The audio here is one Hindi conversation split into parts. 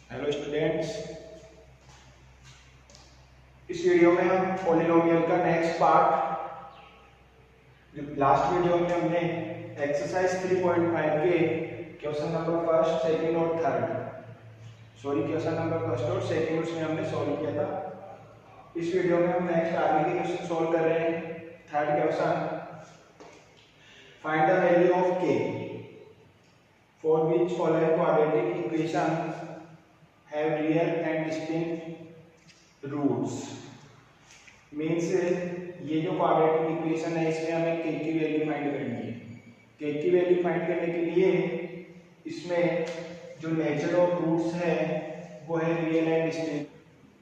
हेलो स्टूडेंट्स, इस वीडियो में हम पॉलिनोमियल का नेक्स्ट पार्ट, जो लास्ट वीडियो में हमने एक्सरसाइज 3.5 के क्वेश्चन नंबर फर्स्ट, सेकंड और थर्ड, क्वेश्चन नंबर फर्स्ट और सेकंड उसमें हमने सॉल्व किया था। इस वीडियो में हम नेक्स्ट आगे के क्वेश्चन सॉल्व कर रहे हैं। Third question, find the value of k for which following quadratic equation have real and distinct roots। Means ये जो क्वाड्रेटिक इक्वेशन है इसमें हमें k की वैल्यू फाइंड करनी है। k की वैल्यू फाइंड करने के लिए इसमें जो नेचर ऑफ रूट्स है वो है रियल एंड डिस्टिंक्ट।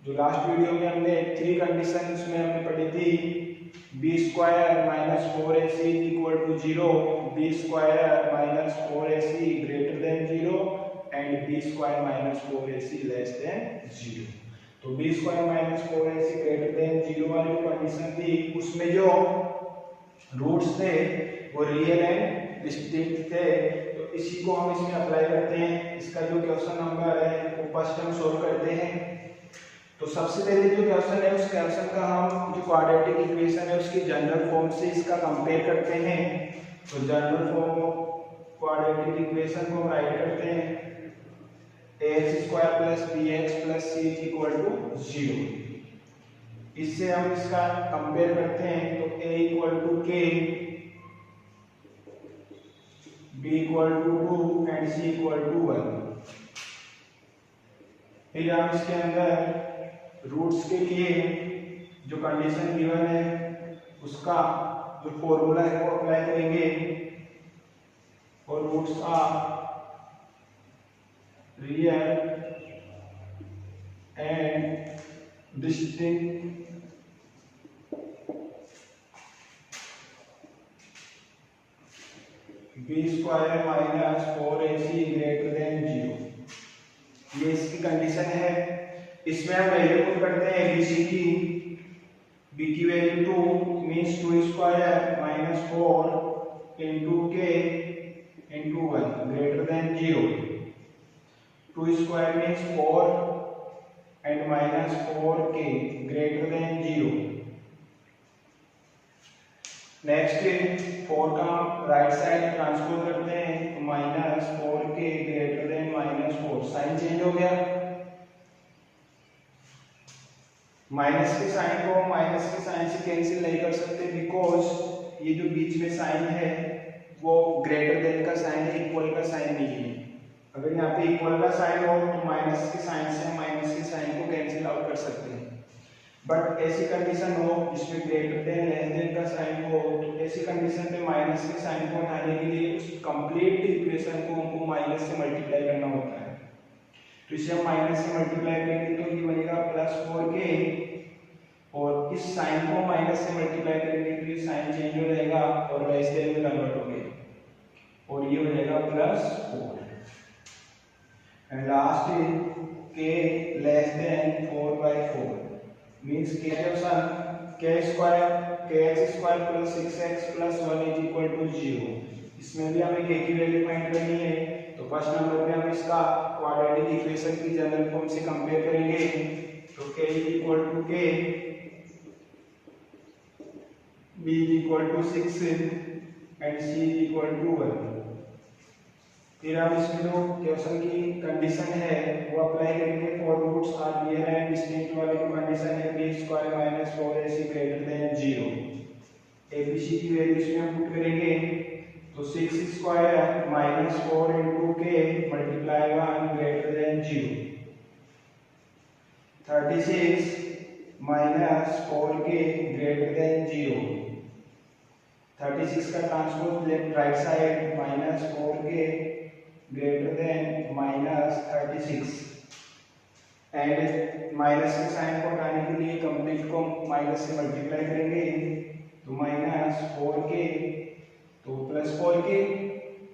जो लास्ट वीडियो में हमने थ्री कंडीशन उसमें हमने पढ़ी थी, b square minus 4ac equal to 0, b square minus 4ac greater than 0 and b square minus 4ac less than 0। तो b square minus 4ac greater than 0 वाली कंडीशन थी, उसमें जो रूट्स थे वो रियल एंड डिस्टिंक्ट थे। तो इसी को हम इसमें अप्लाई करते हैं। इसका जो क्वेश्चन नंबर है वो फर्स्ट हम सोल्व करते हैं। तो सबसे पहले जो क्वेश्चन है उस क्वेश्चन का हम जो क्वाड्रेटिक इक्वेशन है उसकी जनरल फॉर्म से इसका कंपेयर करते हैं। तो general form of quadratic equation को हम राइट करते हैं ax square plus bx plus c equal to 0। इससे हम इसका कंपेयर करते हैं तो a equal to k, b equal to 2 and c equal to 1। फिर हम इसके अंदर रूट्स के लिए जो कंडीशन गिवन है उसका जो फॉर्मूला है वो अप्लाई करेंगे और roots are real and distinct b square minus 4ac greater than 0। ये इसकी कंडीशन है। इसमें हम वैल्यू पुट करते हैं bc की। b की वैल्यू 2 means 2 square minus 4 into k into 1 greater than 0। 2 square means 4 and minus 4k greater than 0। Next 4 का हम राइट साइड ट्रांसपोज करते हैं तो minus 4k greater than minus 4। Sign change हो गया। माइनस के साइन को माइनस के साइन से कैंसिल नहीं कर सकते बिकॉज ये जो बीच में साइन है वो ग्रेटर देन का साइन है, इक्वल का साइन नहीं है। अगर यहाँ पे इक्वल का साइन हो तो माइनस के साइन से माइनस के साइन को कैंसिल आउट कर सकते हैं। बट ऐसी कंडीशन हो जिसमें ग्रेटर देन लेस देन का साइन हो तो ऐसी कंडीशन पे माइनस के साइन को हटाने के लिए उस कंप्लीट इक्वेशन को हमको माइनस से मल्टीप्लाई करना होता है। तो इसे हम माइनस से मल्टीप्लाई करेंगे तो ये बनेगा प्लस 4k और इस साइन को माइनस से मल्टीप्लाई करेंगे तो ये साइन चेंज हो जाएगा और लेस देन में कन्वर्ट हो गया और ये हो जाएगा plus 4। and last is k less than 4/4 means k option k square kx square plus 6x plus 1 is equal to 0। इसमें भी हमें k की वैल्यू फाइंड करनी है। तो फर्स्ट नंबर पे हम इसका क्वाड्रेटिक इक्वेशन की जनरल फॉर्म से कंपेयर करेंगे तो k is equal to k, b is equal to 6 and c is equal to 1। फिर हम इसमें जो क्वेश्चन की कंडीशन है वो अप्लाई करेंगे for roots are real and distinct वाली जो कंडीशन है b square minus 4ac greater than 0। abc की वैल्यू इसमें हम पुट करेंगे तो 6 square minus 4 into k multiply 1 greater than 0। 36 minus 4k greater than 0। 36 का transpose left right side minus 4k greater than minus 36 and minus के साइन को हटाने के लिए कंप्लीट को माइनस से मल्टीप्लाई करेंगे तो माइनस 4k तो प्लस 4k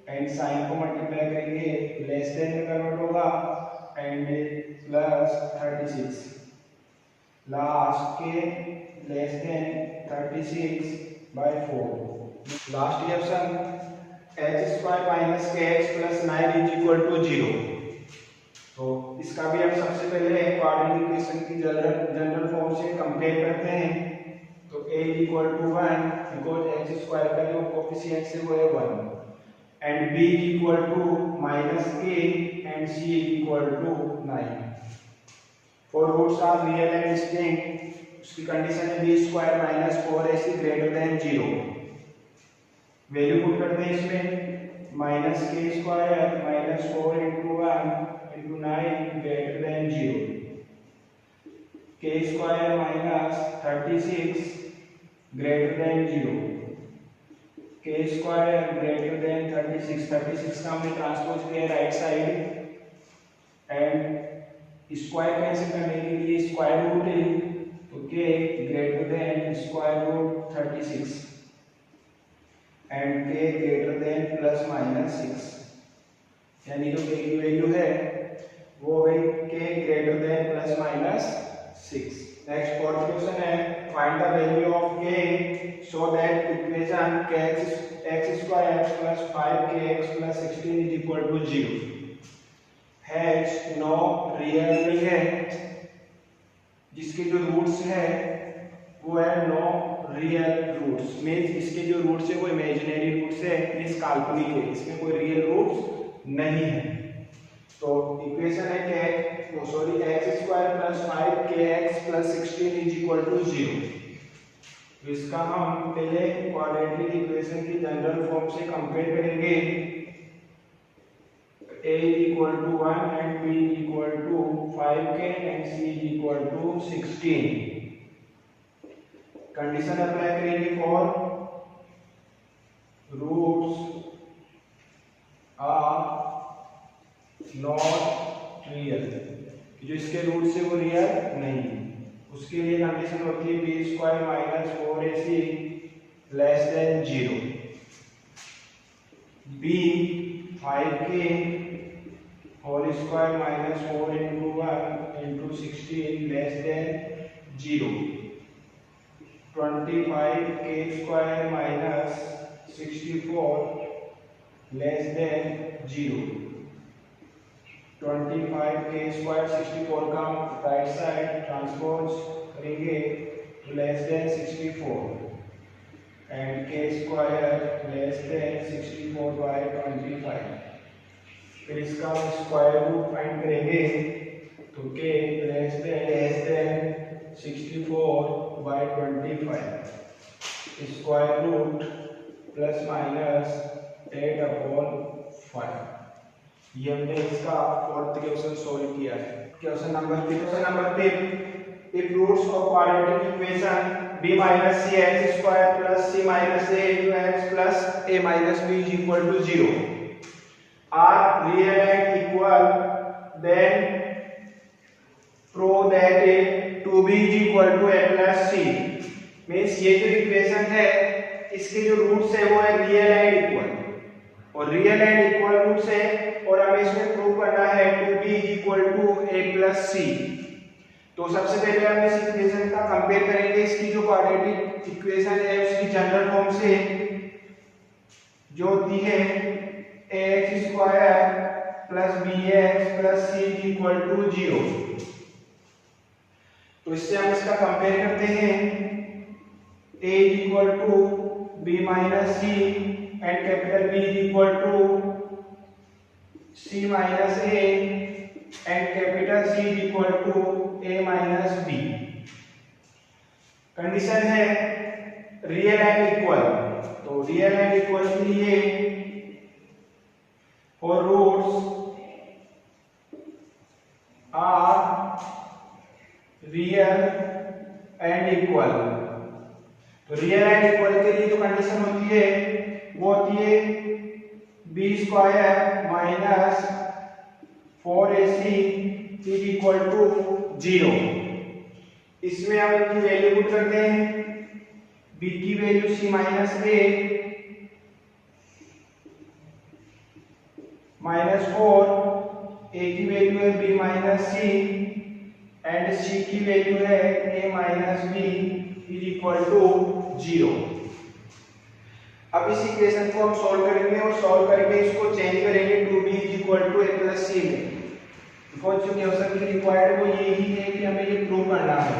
एंड साइन को मल्टीप्लाई करेंगे लेस देन में कन्वर्ट होगा एंड प्लस 36 लास्ट के less than 36/4। Last option x square minus kx plus 9 is equal to 0। तो इस इसका भी हम सबसे पहले क्वाड्रेटिक इक्वेशन की जनरल फॉर्म से कंपेयर करते हैं। तो a equal to 1 because X square का जो कोफिशिएंट है वो है 1 and b equal to minus a and c equal to 9। For roots are real and distinct, उसकी कंडीशन है b square minus 4ac greater than 0। Value put करते हैं इसमें minus K square minus 4 into 1 into 9 greater than 0, K square minus 36 greater than 0, K square greater than 36 का हमने ट्रांसपोज किया right side and square cancel करने के लिए स्क्वायर रूट है तो K greater than square root 36 and K greater than plus minus 6, यानी जो के की वैल्यू है वो है के greater than plus minus 6। Next fourth question है find the value of k so that equation x square plus 5kx plus 16 is equal to 0 has no real नहीं है, जिसके जो रूट्स है वो है नो रियल रूट्स, मींस इसके जो रूट्स है वो इमेजिनरी रूट्स है, मींस काल्पनिक है, इसमें कोई रियल रूट्स नहीं है। तो इक्वेशन है कि x square plus 5kx plus 16 is equal to 0। तो इसका हम पहले क्वाड्रेटिक इक्वेशन की जनरल फॉर्म से कंपेयर करेंगे। a equal to 1 and b equal to 5k and c equal to 16। Condition apply करेंगे for roots are not real, जो इसके रूट से वो रियल नहीं है, उसके लिए कंडीशन होती है B square minus 4ac less than 0, B 5k whole square minus 4 into 1 into 16 less than 0, 25k square minus 64 less than 0, 25k square 64 का राइट साइड ट्रांसपोज करेंगे तो less than 64 and k square less than 64 by 25। फिर इसका स्क्वायर रूट फाइंड करेंगे तो k less than 64 by 25, square root plus minus 8/5। ये हमने इसका फोर्थ क्वेश्चन सोल्व किया है। Question number 5 if roots of quadratic equation b minus cx square plus c minus a into x plus a minus b is equal to 0 are real and equal, then prove that a 2b is equal to a plus c। Means ये जो इक्वेशन है इसके जो रूट्स है वो है रियल एंड इक्वल, और रियल एंड इक्वल रूट्स है और हमें इसमें प्रूव करना है 2b is equal to a plus c। तो सबसे पहले हम इस इक्वेशन का कंपेयर करेंगे इसकी जो क्वाड्रेटिक इक्वेशन है उसकी जनरल फॉर्म से, जो होती है ax square plus bx plus c equal to 0। तो इससे हम इसका कंपेयर करते हैं a equal to b minus c and capital B equal to c minus a and capital C equal to a minus b। Condition है रियल एंड इक्वल, तो रियल एंड इक्वल के लिए for roots are real and equal, तो रियल एंड इक्वल के लिए जो कंडीशन होती है वो होती है b square minus 4ac is equal to 0। इसमें हम इनकी वैल्यू पुट करते हैं, b की value c minus a minus 4, a की वैल्यू है b minus c and c की वैल्यू है a minus b is equal to 0। अब इस इक्वेशन को हम सॉल्व करेंगे और सॉल्व करके इसको चेंज करेंगे 2b is equal to a plus c में। बिकॉज जो क्वेश्चन की रिक्वायर्ड है वो यही है कि हमें ये प्रूव करना है।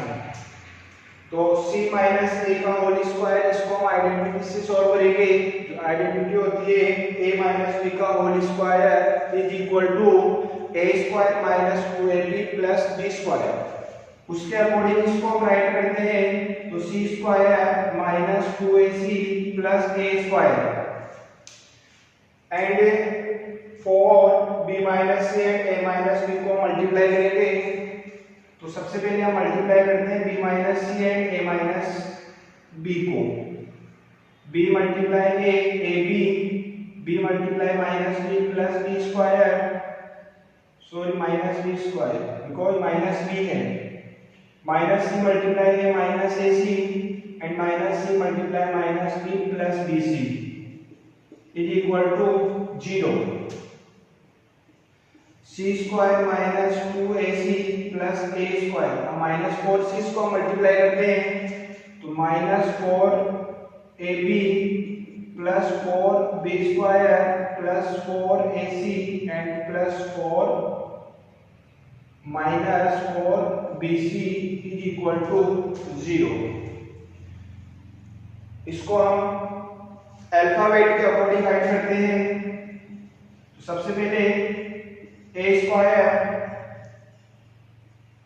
तो c माइनस a का होल स्क्वायर, इसको हम आइडेंटिटी से सॉल्व करेंगे। जो आइडेंटिटी होती है a माइनस b का whole square is equal to a square minus 2ab plus b square. उसके अकॉर्डिंग इसको हम राइट करते हैं तो c square minus 2ac plus a square and for b minus a and a minus b को मल्टीप्लाई करेंगे। तो सबसे पहले हम मल्टीप्लाई करते हैं b minus C and a minus b को। b multiply a b, b multiply minus b plus b square, sorry minus b square because minus b है। माइनस c मल्टीप्लाई है minus ac and minus c multiply minus b plus bc is equal to 0। c square minus 2ac plus a square, अब माइनस 4c को मल्टीप्लाई करते हैं तो minus 4ab plus 4b square plus 4ac and plus 4 minus 4bc is equal to 0। इसको हम अल्फाबेट के अकॉर्डिंग राइट करते हैं। तो सबसे पहले a स्क्वायर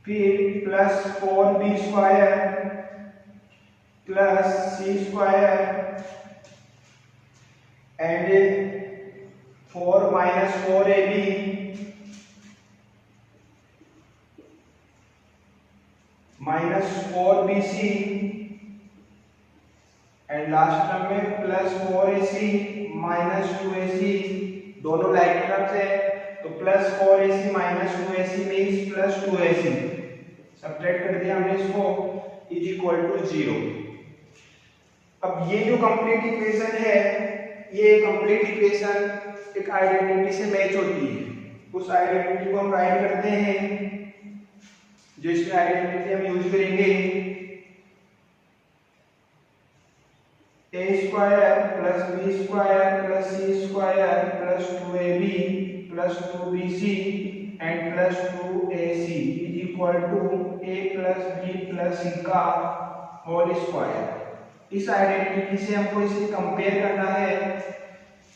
फिर plus 4b square plus c square and 4 minus 4ab minus 4bc and last term में प्लस 4ac माइनस 2ac, दोनों लाइक टर्म्स है तो plus 4ac minus 2ac means plus 2ac। Subtract कर दिया हमने इसको इज इक्वल टू 0। अब ये जो कंप्लीट इक्वेशन है, ये कंप्लीट इक्वेशन एक आइडेंटिटी से मैच होती है। उस आइडेंटिटी को हम राइट करते हैं, जो इसमें आइडेंटिटी हम यूज करेंगे a square plus b square plus c square plus 2ab plus 2bc and plus 2ac is equal to a plus b plus c का होल स्क्वायर। इस आइडेंटिटी से हमको इसे कंपेयर करना है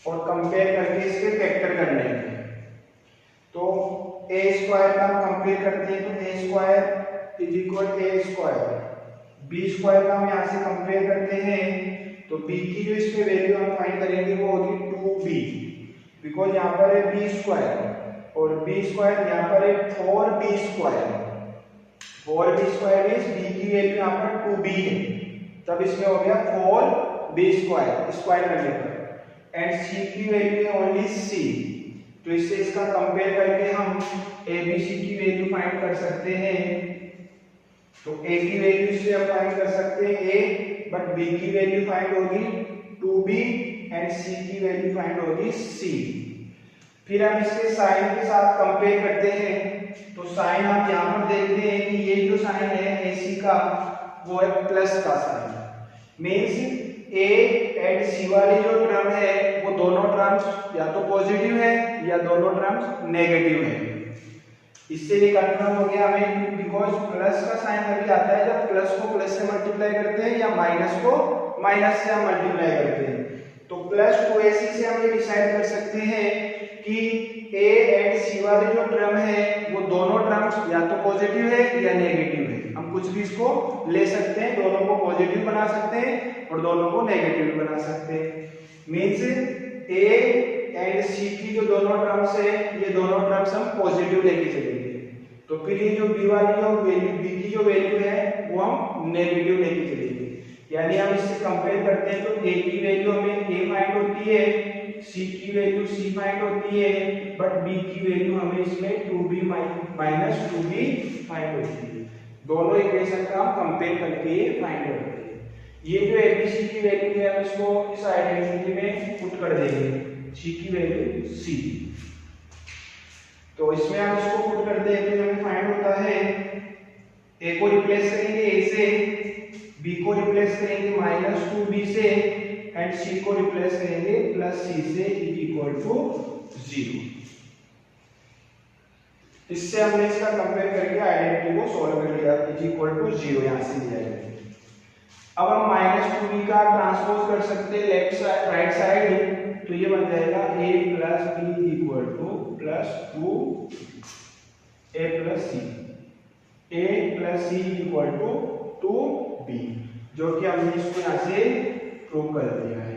और कंपेयर करके इसके फैक्टर करने हैं। तो a स्क्वायर का हम कंपेयर करते हैं तो a square is equal a square, b square का हम यहाँ से कंपेयर करते हैं तो b की जो इसमें वैल्यू हम फाइंड करेंगे वो होगी 2b, बिकॉज यहाँ पर है b स्क्वायर और b स्क्वायर यहाँ पर है 4b square. 4b square means b की वैल्यू यहाँ पर 2b है, तब इसमें हो गया 4b स्क्वायर स्क्वायर करने पर एंड c की वैल्यू है ओनली c। तो इससे इसका कंपेयर करके हम abc की वैल्यू फाइंड कर सकते हैं। तो a की वैल्यू से हम फाइंड कर सकते हैं a, बट b की वैल्यू फाइंड होगी 2b एंड c की वैल्यू फाइंड होगी c। फिर हम इसके साइन के साथ कंपेयर करते हैं तो साइन आप यहाँ पर देखते हैं कि ये जो साइन है ac का वो है प्लस का sign. Means a and c वाली जो टर्म है वो दोनों टर्म्स या तो पॉजिटिव है या दोनों टर्म्स नेगेटिव है। इससे ये कंफर्म हो गया हमें, बिकॉज प्लस का साइन कभी आता है जब प्लस को प्लस से मल्टीप्लाई करते हैं या माइनस को माइनस से हम मल्टीप्लाई करते हैं। तो प्लस 2ac से हम ये डिसाइड कर सकते हैं कि a एंड c वाली जो टर्म है वो दोनों टर्म्स या तो पॉजिटिव है या नेगेटिव है। हम कुछ भी इसको ले सकते हैं, दोनों को पॉजिटिव बना सकते हैं और दोनों को नेगेटिव बना सकते हैं। मींस a एंड c की जो दोनों टर्म्स है ये दोनों टर्म्स हम पॉजिटिव लेके चलेंगे। तो फिर ये जो b वाली जो वैल्यू b की जो वैल्यू है वो हम नेगेटिव लेके चलेंगे। यानी हम इससे कंपेयर करते हैं तो a की वैल्यू हमें a फाइंड होती है, c की वैल्यू c फाइंड होती है, बट b की वैल्यू हमें इसमें 2b माइनस 2b फाइंड होती है। दोनों इक्वेशन का हम कंपेयर करके फाइंड करते हैं। ये जो abc की वैल्यू है हम इसको इस आइडेंटिटी में पुट कर देंगे, c की वैल्यू c। तो इसमें हम इसको पुट करते हैं तो हमें फाइंड होता है a को रिप्लेस करेंगे a से, b को रिप्लेस करेंगे माइनस 2b से एंड c को रिप्लेस करेंगे प्लस c से इज इक्वल टू 0। इससे हमने इसका कंपेयर करके आइडेंटिटी को सॉल्व कर लिया, इज इक्वल टू 0 यहां से लिया है। अब हम -2b का ट्रांसपोज कर सकते हैं लेफ्ट साइड राइट साइड, तो ये बन जाएगा a + b equal to +2 a + c, a + c equal to 2b, जो कि हमने इसको यहां से प्रूव कर दिया है।